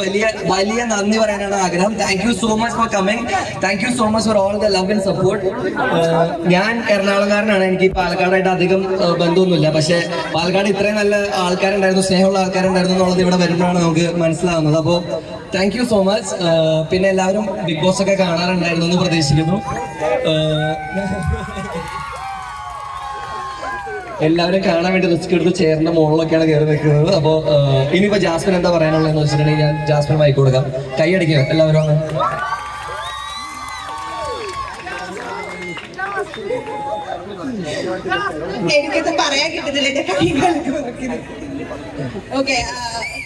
വലിയ വലിയ നന്ദി പറയാനാണ് ആഗ്രഹം. Thank you so much for coming. Thank you so much for all the love and support. ഞാൻ എറണാകുളംകാരനാണ്. എനിക്ക് പാലക്കാടായിട്ട് അധികം ബന്ധമൊന്നുമില്ല. പക്ഷെ പാലക്കാട് ഇത്രയും നല്ല ആൾക്കാരുണ്ടായിരുന്നു, സ്നേഹമുള്ള ആൾക്കാരുണ്ടായിരുന്നു എന്നുള്ളത് ഇവിടെ വരുമ്പോഴാണ് നമുക്ക് മനസ്സിലാവുന്നത്. അപ്പോൾ താങ്ക് യു സോ മച്ച്. പിന്നെ എല്ലാവരും ബിഗ് ബോസ് ഒക്കെ കാണാറുണ്ടായിരുന്നു എന്ന് പ്രതീക്ഷിക്കുന്നു. എല്ലാവരും കാണാൻ വേണ്ടി റിസ്ക് എടുത്ത് ചേർന്ന മുകളിലൊക്കെയാണ് കയറി നിൽക്കുന്നത്. അപ്പോൾ ഇനിയിപ്പോൾ ജാസ്മിൻ എന്താ പറയാനുള്ളതെന്ന് വെച്ചിട്ടുണ്ടെങ്കിൽ ഞാൻ ജാസ്മിൻ മൈക്ക് കൊടുക്കാം. കൈ അടിക്കുക എല്ലാവരും. എനിക്കത് പറയാൻ കിട്ടുന്നില്ല, എന്റെ കൈകൾക്ക് ഓക്കെ.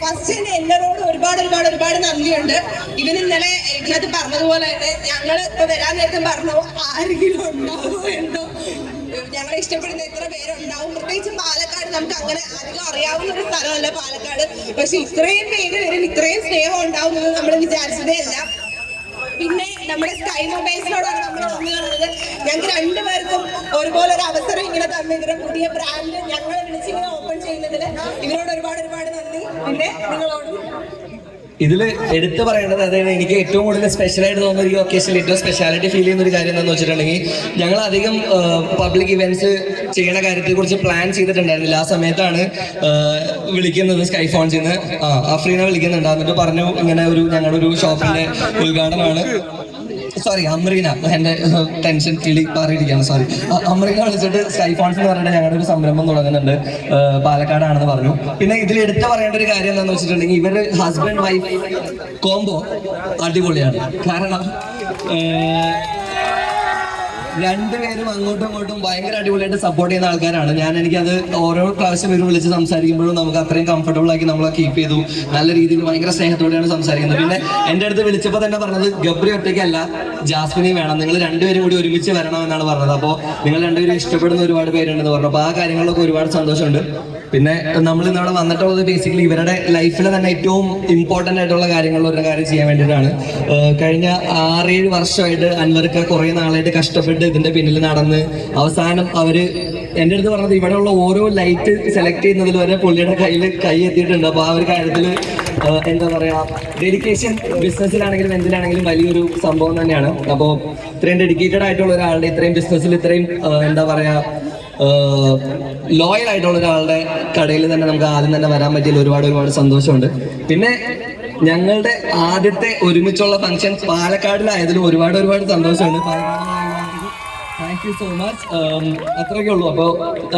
ഫസ്റ്റ് എന്നോട് ഒരുപാട് നന്ദിയുണ്ട്. ഇവൻ ഇന്നലെ ഇതിനകത്ത് പറഞ്ഞതുപോലെ തന്നെ ഞങ്ങൾ ഇപ്പൊ വരാൻ നേരത്തെ പറഞ്ഞു ആരെങ്കിലും ഉണ്ടാവോ എന്തോ, ഞങ്ങളെ ഇഷ്ടപ്പെടുന്ന എത്ര പേരുണ്ടാവും. പ്രത്യേകിച്ച് പാലക്കാട് നമുക്ക് അങ്ങനെ അധികം അറിയാവുന്ന ഒരു സ്ഥലമല്ല പാലക്കാട്. പക്ഷെ ഇത്രയും പേര് വരും, ഇത്രയും സ്നേഹം ഉണ്ടാവും എന്ന് നമ്മൾ വിചാരിച്ചതേ അല്ല. പിന്നെ നമ്മുടെ സ്കൈ മൊബൈൽസിനോടാണ് നമ്മൾ നന്ദി പറയുന്നത്. ഞങ്ങൾക്ക് രണ്ടുപേർക്കും ഒരുപോലെ ഒരു അവസരം ഇങ്ങനെ തന്നു. ഇവരുടെ പുതിയ ബ്രാൻഡ് ഞങ്ങളെ വിളിച്ചിങ്ങനെ ഓപ്പൺ ചെയ്യുന്നതിൽ ഇവരോട് ഒരുപാട് നന്ദി. പിന്നെ നിങ്ങളോടും ഇതിൽ എടുത്തു പറയേണ്ടത്, അതായത് എനിക്ക് ഏറ്റവും കൂടുതൽ സ്പെഷ്യലായിട്ട് തോന്നുന്ന ഈ ഒക്കേഷനിൽ ഏറ്റവും സ്പെഷ്യാലിറ്റി ഫീൽ ചെയ്യുന്ന ഒരു കാര്യം എന്താണെന്ന് വെച്ചിട്ടുണ്ടെങ്കിൽ, ഞങ്ങൾ അധികം പബ്ലിക് ഇവന്റ്സ് ചെയ്യുന്ന കാര്യത്തെ കുറിച്ച് പ്ലാൻ ചെയ്തിട്ടുണ്ടായിരുന്നില്ല. ആ സമയത്താണ് വിളിക്കുന്നത് സ്കൈ ഫോൺസിൽ നിന്ന്. അഫ്രീനെ വിളിക്കുന്നുണ്ട്. എന്നിട്ട് പറഞ്ഞു ഇങ്ങനെ ഞങ്ങളുടെ ഒരു ഷോപ്പിന്റെ ഉദ്ഘാടനമാണ്. സോറി, അമ്രീന, എൻ്റെ ടെൻഷൻ കിളി പാറിയിരിക്കുകയാണ്. സോറി, അമ്രീന വിളിച്ചിട്ട് സ്കൈ ഫോൺസ് എന്ന് പറഞ്ഞിട്ട് ഞങ്ങളുടെ ഒരു സംരംഭം തുടങ്ങുന്നുണ്ട്, പാലക്കാടാണെന്ന് പറഞ്ഞു. പിന്നെ ഇതിൽ എടുത്തു പറയേണ്ട ഒരു കാര്യം എന്താണെന്ന് വെച്ചിട്ടുണ്ടെങ്കിൽ, ഇവര് ഹസ്ബൻഡ് വൈഫ് കോംബോ അടിപൊളിയാണ്. കാരണം രണ്ടുപേരും അങ്ങോട്ടും ഇങ്ങോട്ടും ഭയങ്കര അടിപൊളിയായിട്ട് സപ്പോർട്ട് ചെയ്യുന്ന ആൾക്കാരാണ്. എനിക്കത് ഓരോ പ്രാവശ്യം ഇവർ വിളിച്ച് സംസാരിക്കുമ്പോഴും നമുക്ക് അത്രയും കംഫർട്ടബിൾ ആക്കി നമ്മളെ കീപ്പ് ചെയ്തു. നല്ല രീതിയിൽ ഭയങ്കര സ്നേഹത്തോടെയാണ് സംസാരിക്കുന്നത്. പിന്നെ എൻ്റെ അടുത്ത് വിളിച്ചപ്പോൾ തന്നെ പറഞ്ഞത് ഗബ്രി ഒറ്റയ്ക്കല്ല, ജാസ്മിനെയും വേണം, നിങ്ങൾ രണ്ടുപേരും കൂടി ഒരുമിച്ച് വരണം എന്നാണ് പറഞ്ഞത്. അപ്പോൾ നിങ്ങൾ രണ്ടുപേരും ഇഷ്ടപ്പെടുന്ന ഒരുപാട് പേരുണ്ടെന്ന് പറഞ്ഞു. അപ്പോൾ ആ കാര്യങ്ങളൊക്കെ ഒരുപാട് സന്തോഷമുണ്ട്. പിന്നെ നമ്മൾ ഇന്നിവിടെ വന്നിട്ടുള്ളത് ബേസിക്കലി ഇവരുടെ ലൈഫിൽ തന്നെ ഏറ്റവും ഇമ്പോർട്ടൻ്റ് ആയിട്ടുള്ള ഒരു കാര്യം ചെയ്യാൻ വേണ്ടിയിട്ടാണ്. കഴിഞ്ഞ 6-7 വർഷമായിട്ട് അൻവർക്ക് കുറേ നാളായിട്ട് കഷ്ടപ്പെട്ട് ഇതിന്റെ പിന്നിൽ നടന്ന് അവസാനം അവര് എൻ്റെ അടുത്ത് പറഞ്ഞത് ഇവിടെയുള്ള ഓരോ ലൈറ്റ് സെലക്ട് ചെയ്യുന്നതിൽ വരെ പുള്ളിയുടെ കൈ എത്തിയിട്ടുണ്ട്. അപ്പോൾ ആ ഒരു കാര്യത്തിൽ എന്താ പറയുക, ഡെഡിക്കേഷൻ ബിസിനസ്സിലാണെങ്കിലും എന്തിനാണെങ്കിലും വലിയൊരു സംഭവം തന്നെയാണ്. അപ്പോൾ ഇത്രയും ഡെഡിക്കേറ്റഡ് ആയിട്ടുള്ള ഒരാളുടെ ഇത്രയും ബിസിനസ്സിൽ ഇത്രയും എന്താ പറയുക ലോയൽ ആയിട്ടുള്ള ഒരാളുടെ കടയിൽ തന്നെ നമുക്ക് ആദ്യം തന്നെ വരാൻ പറ്റിയതിൽ ഒരുപാട് സന്തോഷമുണ്ട്. പിന്നെ ഞങ്ങളുടെ ആദ്യത്തെ ഒരുമിച്ചുള്ള ഫംഗ്ഷൻ പാലക്കാടിലായതിലും ഒരുപാട് സന്തോഷമുണ്ട്. Thank you so much. അത്രയൊക്കെ ഉള്ളൂ. അപ്പോൾ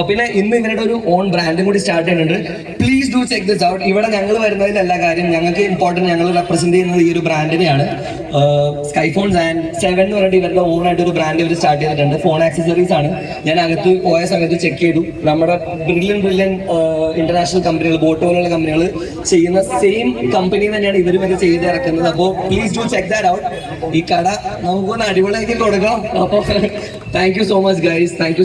പിന്നെ ഇന്ന് ഇവരുടെ ഒരു ഓൺ ബ്രാൻഡും കൂടി സ്റ്റാർട്ട് ചെയ്യുന്നുണ്ട്. Please do check this out. ഇവിടെ ഞങ്ങൾ വരുന്നതിലല്ല കാര്യം, ഞങ്ങൾക്ക് ഇമ്പോർട്ടൻറ്റ് ഞങ്ങൾ റെപ്രസെന്റ് ചെയ്യുന്നത് ഈ ഒരു ബ്രാൻഡിനെയാണ്. സ്കൈ ഫോൺസ് ആൻഡ് 7 എന്ന് പറഞ്ഞിട്ട് ഇവരുടെ ഓൺ ആയിട്ട് ഒരു ബ്രാൻഡ് ഇവർ സ്റ്റാർട്ട് ചെയ്തിട്ടുണ്ട്. ഫോൺ ആക്സസറീസ് ആണ്. ഞാൻ അകത്ത് പോയ സമയത്ത് ചെക്ക് ചെയ്തു. നമ്മുടെ ബ്രില്യൻ ഇന്റർനാഷണൽ കമ്പനികൾ, ബോട്ട് പോലുള്ള കമ്പനികൾ ചെയ്യുന്ന സെയിം കമ്പനി തന്നെയാണ് ഇവരും ഇത് ചെയ്ത് ഇറക്കുന്നത്. അപ്പോൾ please do check that out. ഈ കട നമുക്കൊന്ന് അടിപൊളിയാക്കി കൊടുക്കാം. അപ്പോൾ thank you so much guys. Thank you.